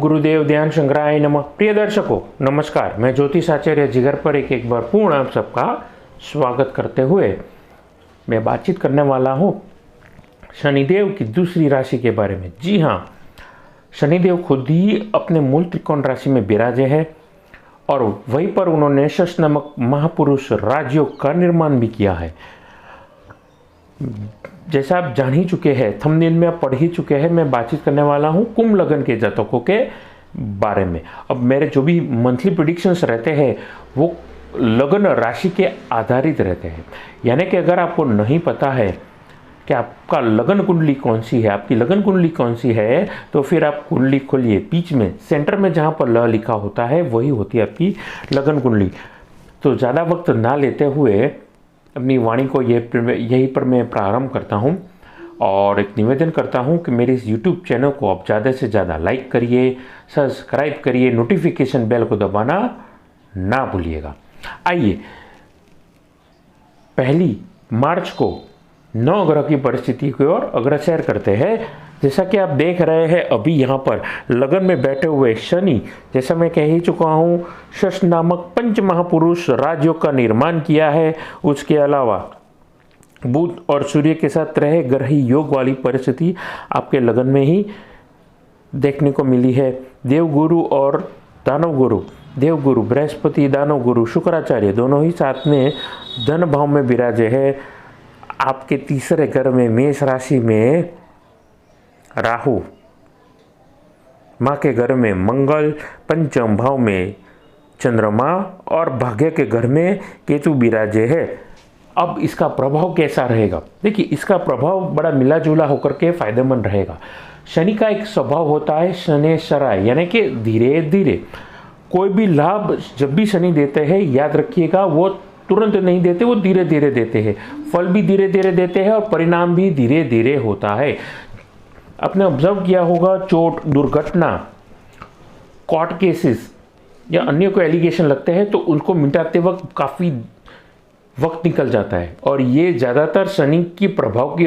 गुरुदेव ध्यान संग्रहाय नमः। प्रिय दर्शकों नमस्कार, मैं ज्योतिष आचार्य जिगर पर एक बार पूर्ण आप सबका स्वागत करते हुए मैं बातचीत करने वाला हूँ शनिदेव की दूसरी राशि के बारे में। जी हाँ, शनिदेव खुद ही अपने मूल त्रिकोण राशि में विराजे हैं और वहीं पर उन्होंने शश नामक महापुरुष राजयोग का निर्माण भी किया है। जैसा आप जान ही चुके हैं, थंबनेल में आप पढ़ ही चुके हैं, मैं बातचीत करने वाला हूं कुंभ लग्न के जातकों के बारे में। अब मेरे जो भी मंथली प्रेडिक्शंस रहते हैं वो लग्न राशि के आधारित रहते हैं, यानी कि अगर आपको नहीं पता है कि आपका लगन कुंडली कौन सी है, आपकी लगन कुंडली कौन सी है, तो फिर आप कुंडली खोलिए, बीच में सेंटर में जहाँ पर ल लिखा होता है वही होती है आपकी लगन कुंडली। तो ज़्यादा वक्त ना लेते हुए अपनी वाणी को यहीं पर मैं प्रारंभ करता हूं और एक निवेदन करता हूं कि मेरे इस YouTube चैनल को आप ज़्यादा से ज़्यादा लाइक करिए, सब्सक्राइब करिए, नोटिफिकेशन बेल को दबाना ना भूलिएगा। आइए, 1 मार्च को 9 ग्रह की परिस्थिति की ओर अग्रसर करते हैं। जैसा कि आप देख रहे हैं अभी यहाँ पर लगन में बैठे हुए शनि, जैसा मैं कह ही चुका हूँ, शश नामक पंच महापुरुष राजयोग का निर्माण किया है। उसके अलावा बुध और सूर्य के साथ रहे ग्रही योग वाली परिस्थिति आपके लगन में ही देखने को मिली है। देवगुरु और दानव गुरु, देवगुरु बृहस्पति, दानव गुरु शुक्राचार्य दोनों ही साथ में धन भाव में विराजे है। आपके तीसरे घर में मेष राशि में राहु, माँ के घर में मंगल, पंचम भाव में चंद्रमा और भाग्य के घर में केतु विराजे है। अब इसका प्रभाव कैसा रहेगा? देखिए, इसका प्रभाव बड़ा मिला जुला होकर के फायदेमंद रहेगा। शनि का एक स्वभाव होता है शनैश्चराय, यानी कि धीरे धीरे कोई भी लाभ जब भी शनि देते हैं, याद रखिएगा, वो तुरंत नहीं देते, वो धीरे धीरे देते हैं। फल भी धीरे धीरे देते हैं और परिणाम भी धीरे धीरे होता है। आपने ऑब्जर्व किया होगा, चोट, दुर्घटना, कोर्ट केसेस या अन्य कोई एलिगेशन लगते हैं तो उनको मिटाते वक्त काफ़ी वक्त निकल जाता है, और ये ज़्यादातर शनि की प्रभाव की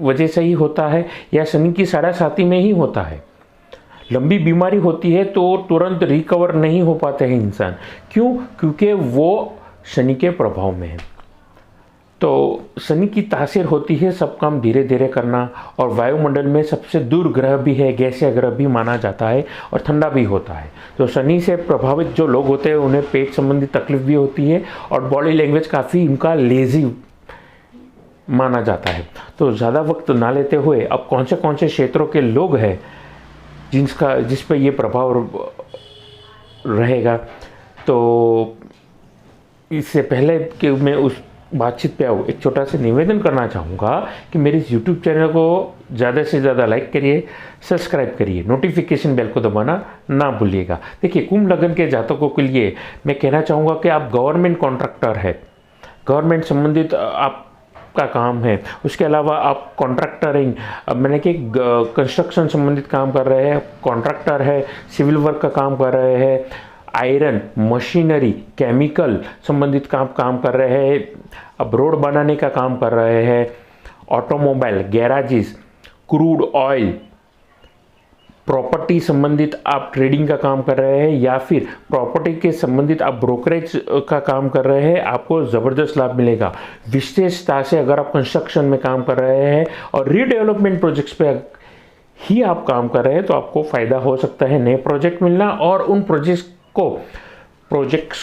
वजह से ही होता है या शनि की साढ़े में ही होता है। लंबी बीमारी होती है तो तुरंत रिकवर नहीं हो पाते हैं इंसान। क्यों? क्योंकि वो शनि के प्रभाव में है। तो शनि की तासीर होती है सब काम धीरे धीरे करना, और वायुमंडल में सबसे दूर ग्रह भी है, गैसीय ग्रह भी माना जाता है और ठंडा भी होता है। तो शनि से प्रभावित जो लोग होते हैं उन्हें पेट संबंधी तकलीफ भी होती है और बॉडी लैंग्वेज काफ़ी उनका लेजी माना जाता है। तो ज़्यादा वक्त ना लेते हुए अब कौन से क्षेत्रों के लोग हैं जिस पर ये प्रभाव रहेगा, तो इससे पहले कि मैं उस बातचीत पे आऊँ, एक छोटा सा निवेदन करना चाहूँगा कि मेरे इस YouTube चैनल को ज़्यादा से ज़्यादा लाइक करिए, सब्सक्राइब करिए, नोटिफिकेशन बेल को दबाना ना भूलिएगा। देखिए, कुंभ लग्न के जातकों के लिए मैं कहना चाहूँगा कि आप गवर्नमेंट कॉन्ट्रैक्टर है, गवर्नमेंट संबंधित आपका काम है। उसके अलावा आप कॉन्ट्रैक्टरिंग, मैंने कि कंस्ट्रक्शन संबंधित काम कर रहे हैं, कॉन्ट्रैक्टर है, सिविल वर्क का काम कर रहे हैं, आयरन, मशीनरी, केमिकल संबंधित काम कर रहे हैं, अब रोड बनाने का काम कर रहे हैं, automobile, garages, crude oil, property संबंधित आप ट्रेडिंग का काम कर रहे हैं या फिर प्रॉपर्टी के संबंधित आप ब्रोकरेज का काम कर रहे हैं, आपको ज़बरदस्त लाभ मिलेगा। विशेषता से अगर आप कंस्ट्रक्शन में काम कर रहे हैं और रीडेवलपमेंट प्रोजेक्ट्स पे ही आप काम कर रहे हैं तो आपको फ़ायदा हो सकता है नए प्रोजेक्ट मिलना, और उन प्रोजेक्ट्स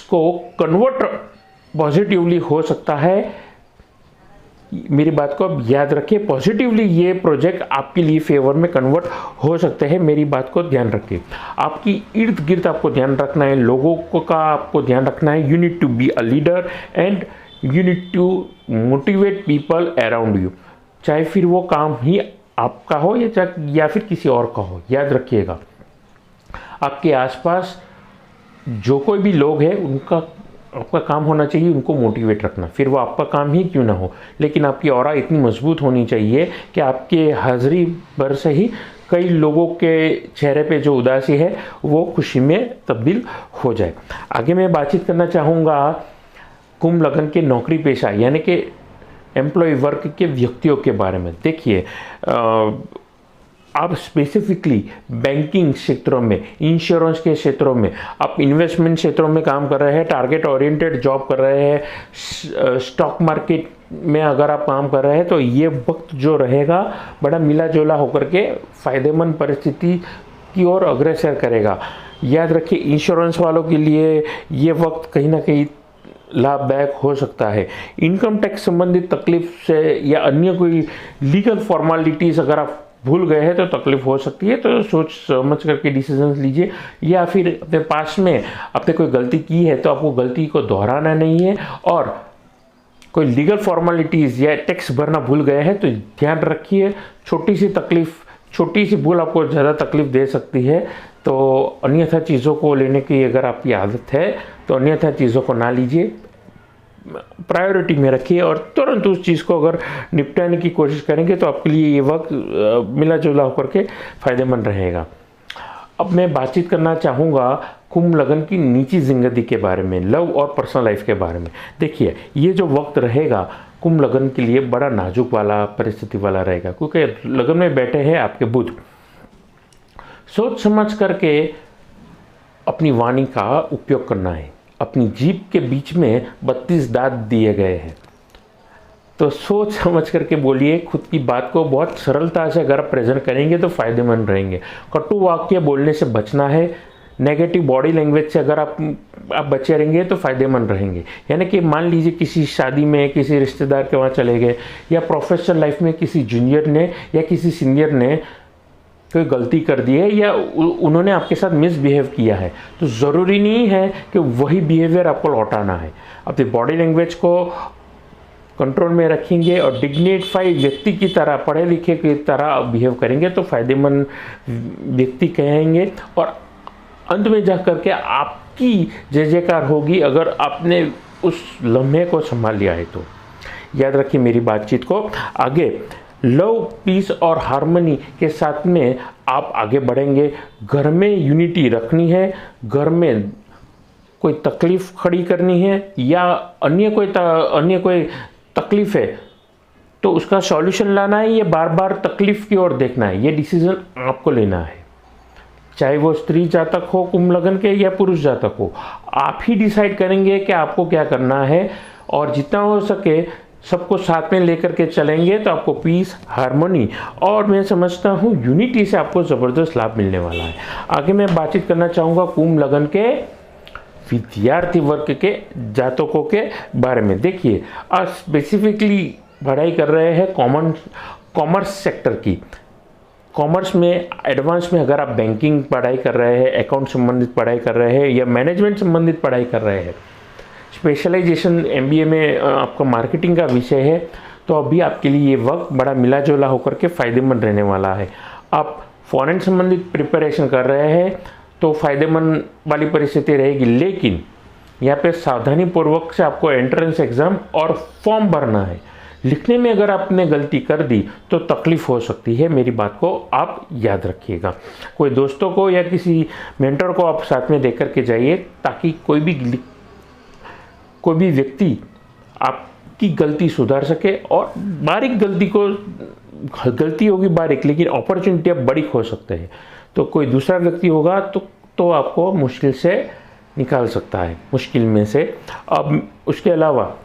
को कन्वर्ट पॉजिटिवली हो सकता है। मेरी बात को अब याद रखिए, पॉजिटिवली ये प्रोजेक्ट आपके लिए फेवर में कन्वर्ट हो सकते हैं। मेरी बात को ध्यान रखिए, आपकी इर्द गिर्द आपको ध्यान रखना है, लोगों का आपको ध्यान रखना है। You need to be a leader and you need to motivate people around you, चाहे फिर वो काम ही आपका हो या फिर किसी और का हो। याद रखिएगा, आपके आसपास जो कोई भी लोग हैं आपका काम होना चाहिए उनको मोटिवेट रखना, फिर वो आपका काम ही क्यों ना हो, लेकिन आपकी ऑरा इतनी मजबूत होनी चाहिए कि आपके हाजिरी भर से ही कई लोगों के चेहरे पे जो उदासी है वो खुशी में तब्दील हो जाए। आगे मैं बातचीत करना चाहूँगा कुंभ लग्न के नौकरी पेशा यानी कि एम्प्लॉय वर्क के व्यक्तियों के बारे में। देखिए, आप स्पेसिफिकली बैंकिंग क्षेत्रों में, इंश्योरेंस के क्षेत्रों में, आप इन्वेस्टमेंट क्षेत्रों में काम कर रहे हैं, टारगेट ओरिएंटेड जॉब कर रहे हैं, स्टॉक मार्केट में अगर आप काम कर रहे हैं, तो ये वक्त जो रहेगा बड़ा मिला जुला होकर के फायदेमंद परिस्थिति की ओर अग्रसर करेगा। याद रखिए, इंश्योरेंस वालों के लिए ये वक्त कहीं ना कहीं लाभदायक हो सकता है। इनकम टैक्स संबंधित तकलीफ से या अन्य कोई लीगल फॉर्मेलिटीज़ अगर आप भूल गए हैं तो तकलीफ हो सकती है, तो सोच समझ करके डिसीजंस लीजिए। या फिर अपने पास में आपने कोई गलती की है तो आपको गलती को दोहराना नहीं है, और कोई लीगल फॉर्मेलिटीज़ या टैक्स भरना भूल गए हैं तो ध्यान रखिए, छोटी सी तकलीफ, छोटी सी भूल आपको ज़्यादा तकलीफ दे सकती है। तो अन्यथा चीज़ों को लेने की अगर आपकी आदत है तो अन्यथा चीज़ों को ना लीजिए, प्रायोरिटी में रखिए और तुरंत उस चीज़ को अगर निपटाने की कोशिश करेंगे तो आपके लिए ये वक्त मिला जुला होकर के फ़ायदेमंद रहेगा। अब मैं बातचीत करना चाहूँगा कुंभ लगन की निजी जिंदगी के बारे में, लव और पर्सनल लाइफ के बारे में। देखिए, ये जो वक्त रहेगा कुंभ लगन के लिए बड़ा नाजुक वाला परिस्थिति वाला रहेगा, क्योंकि लगन में बैठे हैं आपके बुध। सोच समझ करके अपनी वाणी का उपयोग करना है। अपनी जीभ के बीच में 32 दांत दिए गए हैं, तो सोच समझ करके बोलिए। खुद की बात को बहुत सरलता से अगर आप प्रेजेंट करेंगे तो फायदेमंद रहेंगे। कटु वाक्य बोलने से बचना है। नेगेटिव बॉडी लैंग्वेज से अगर आप बचे रहेंगे तो फायदेमंद रहेंगे। यानी कि मान लीजिए किसी शादी में किसी रिश्तेदार के वहाँ चले गए, या प्रोफेशनल लाइफ में किसी जूनियर ने या किसी सीनियर ने कोई गलती कर दी है या उन्होंने आपके साथ मिसबिहेव किया है, तो ज़रूरी नहीं है कि वही बिहेवियर आपको लौटाना है। अपनी बॉडी लैंग्वेज को कंट्रोल में रखेंगे और डिग्निफाइड व्यक्ति की तरह, पढ़े लिखे की तरह बिहेव करेंगे तो फायदेमंद व्यक्ति कहेंगे, और अंत में जा कर के आपकी जय जयकार होगी अगर आपने उस लम्हे को संभाल लिया है तो। याद रखिए मेरी बातचीत को आगे लव, पीस और हार्मनी के साथ में आप आगे बढ़ेंगे। घर में यूनिटी रखनी है, घर में कोई तकलीफ खड़ी करनी है या अन्य कोई तकलीफ है तो उसका सॉल्यूशन लाना है, ये बार बार तकलीफ की ओर देखना है, ये डिसीजन आपको लेना है। चाहे वो स्त्री जातक हो कुंभ लगन के या पुरुष जातक हो, आप ही डिसाइड करेंगे कि आपको क्या करना है, और जितना हो सके सबको साथ में लेकर के चलेंगे तो आपको पीस, हार्मनी और मैं समझता हूँ यूनिटी से आपको ज़बरदस्त लाभ मिलने वाला है। आगे मैं बातचीत करना चाहूँगा कुंभ लगन के विद्यार्थी वर्ग के जातकों के बारे में। देखिए, आज स्पेसिफिकली पढ़ाई कर रहे हैं कॉमर्स सेक्टर की। कॉमर्स में एडवांस में अगर आप बैंकिंग पढ़ाई कर रहे हैं, अकाउंट संबंधित पढ़ाई कर रहे हैं या मैनेजमेंट संबंधित पढ़ाई कर रहे हैं, स्पेशलाइजेशन MBA में आपका मार्केटिंग का विषय है, तो अभी आपके लिए ये वक्त बड़ा मिला जुला होकर के फ़ायदेमंद रहने वाला है। आप फॉरेन संबंधित प्रिपरेशन कर रहे हैं तो फ़ायदेमंद वाली परिस्थिति रहेगी, लेकिन यहाँ पे सावधानी पूर्वक से आपको एंट्रेंस एग्ज़ाम और फॉर्म भरना है। लिखने में अगर आपने गलती कर दी तो तकलीफ़ हो सकती है, मेरी बात को आप याद रखिएगा। कोई दोस्तों को या किसी मेंटर को आप साथ में देकर के जाइए, ताकि कोई भी व्यक्ति आपकी गलती सुधार सके, और बारीक गलती होगी बारीक, लेकिन अपॉर्चुनिटी अब बड़ी हो सकते हैं, तो कोई दूसरा व्यक्ति होगा तो आपको मुश्किल से निकाल सकता है, मुश्किल में से। अब उसके अलावा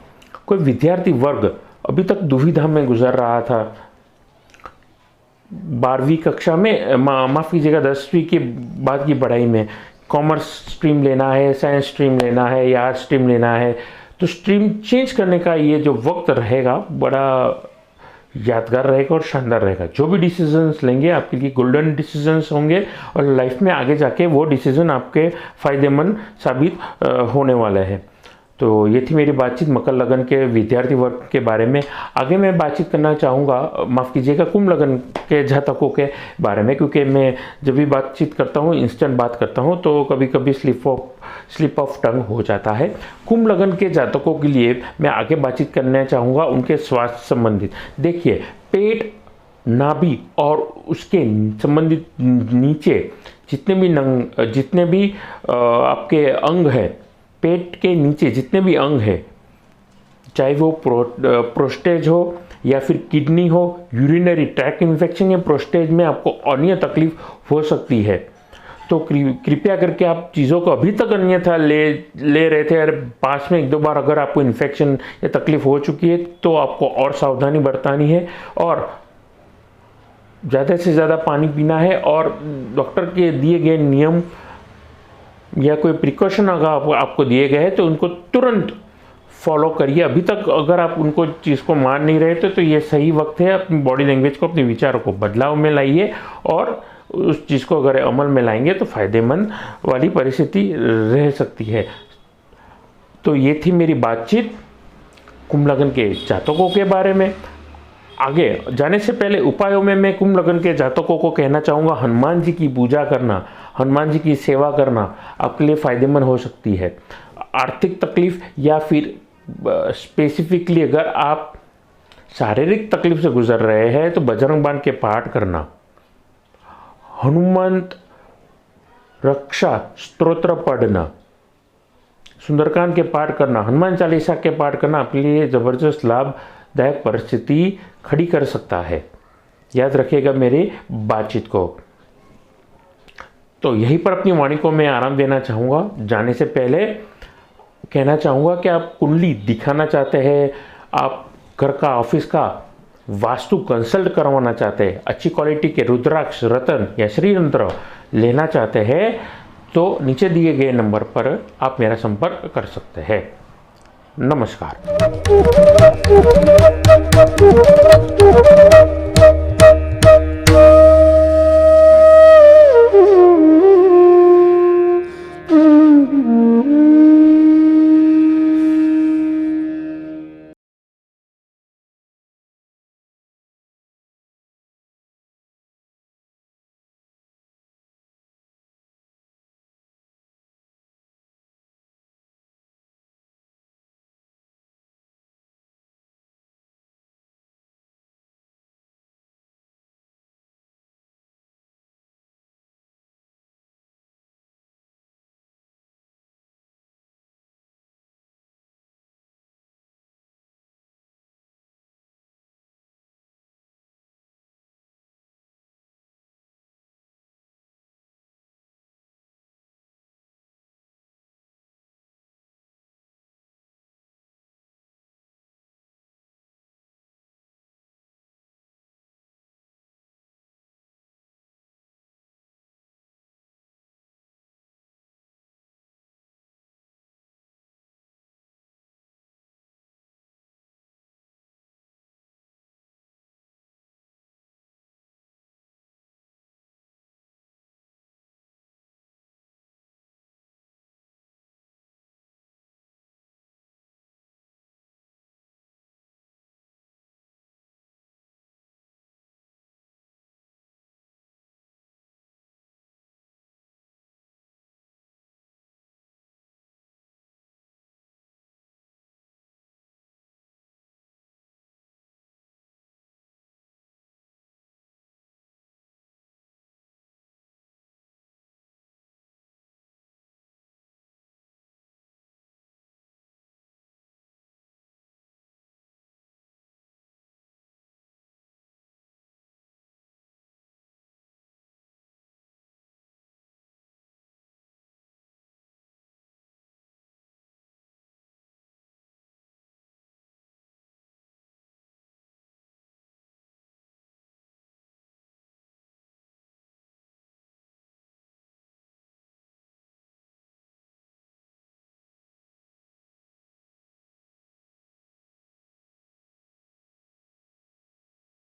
कोई विद्यार्थी वर्ग अभी तक दुविधा में गुजर रहा था, 12वीं कक्षा में, माफ़ कीजिएगा 10वीं के बाद की पढ़ाई में कॉमर्स स्ट्रीम लेना है, साइंस स्ट्रीम लेना है या आर्ट्स स्ट्रीम लेना है, तो स्ट्रीम चेंज करने का ये जो वक्त रहेगा बड़ा यादगार रहेगा और शानदार रहेगा। जो भी डिसीजंस लेंगे आपके लिए गोल्डन डिसीजंस होंगे, और लाइफ में आगे जाके वो डिसीजन आपके फ़ायदेमंद साबित होने वाले हैं। तो ये थी मेरी बातचीत मकर लगन के विद्यार्थी वर्ग के बारे में। आगे मैं बातचीत करना चाहूँगा, माफ़ कीजिएगा, कुंभ लगन के जातकों के बारे में, क्योंकि मैं जब भी बातचीत करता हूँ, इंस्टेंट बात करता हूँ, तो कभी कभी स्लिप ऑफ टंग हो जाता है। कुंभ लगन के जातकों के लिए मैं आगे बातचीत करना चाहूँगा उनके स्वास्थ्य संबंधित। देखिए, पेट, नाभि और उसके संबंधित नीचे जितने भी आपके अंग हैं, पेट के नीचे जितने भी अंग हैं, चाहे वो प्रोस्टेट हो या फिर किडनी हो, यूरिनरी ट्रैक इन्फेक्शन या प्रोस्टेट में आपको अन्य तकलीफ हो सकती है, तो कृपया करके आप चीज़ों को अभी तक अन्यथा ले रहे थे, अरे पास में एक दो बार अगर आपको इन्फेक्शन या तकलीफ हो चुकी है तो आपको और सावधानी बरतनी है और ज़्यादा से ज़्यादा पानी पीना है और डॉक्टर के दिए गए नियम या कोई प्रिकॉशन अगर आपको दिए गए हैं तो उनको तुरंत फॉलो करिए। अभी तक अगर आप उनको चीज़ को मान नहीं रहे थे तो ये सही वक्त है अपनी बॉडी लैंग्वेज को, अपने विचारों को बदलाव में लाइए और उस चीज़ को अगर अमल में लाएंगे तो फ़ायदेमंद वाली परिस्थिति रह सकती है। तो ये थी मेरी बातचीत कुंभ लग्न के जातकों के बारे में। आगे जाने से पहले उपायों में मैं कुंभ लग्न के जातकों को कहना चाहूँगा, हनुमान जी की पूजा करना, हनुमान जी की सेवा करना आपके लिए फ़ायदेमंद हो सकती है। आर्थिक तकलीफ या फिर स्पेसिफिकली अगर आप शारीरिक तकलीफ से गुजर रहे हैं तो बजरंग बाण के पाठ करना, हनुमंत रक्षा स्तोत्र पढ़ना, सुंदरकांड के पाठ करना, हनुमान चालीसा के पाठ करना आपके लिए ज़बरदस्त लाभदायक परिस्थिति खड़ी कर सकता है। याद रखिएगा मेरी बातचीत को। तो यहीं पर अपनी वाणी को मैं आराम देना चाहूँगा। जाने से पहले कहना चाहूँगा कि आप कुंडली दिखाना चाहते हैं, आप घर का ऑफिस का वास्तु कंसल्ट करवाना चाहते हैं, अच्छी क्वालिटी के रुद्राक्ष, रतन या श्रीयंत्र लेना चाहते हैं तो नीचे दिए गए नंबर पर आप मेरा संपर्क कर सकते हैं। नमस्कार।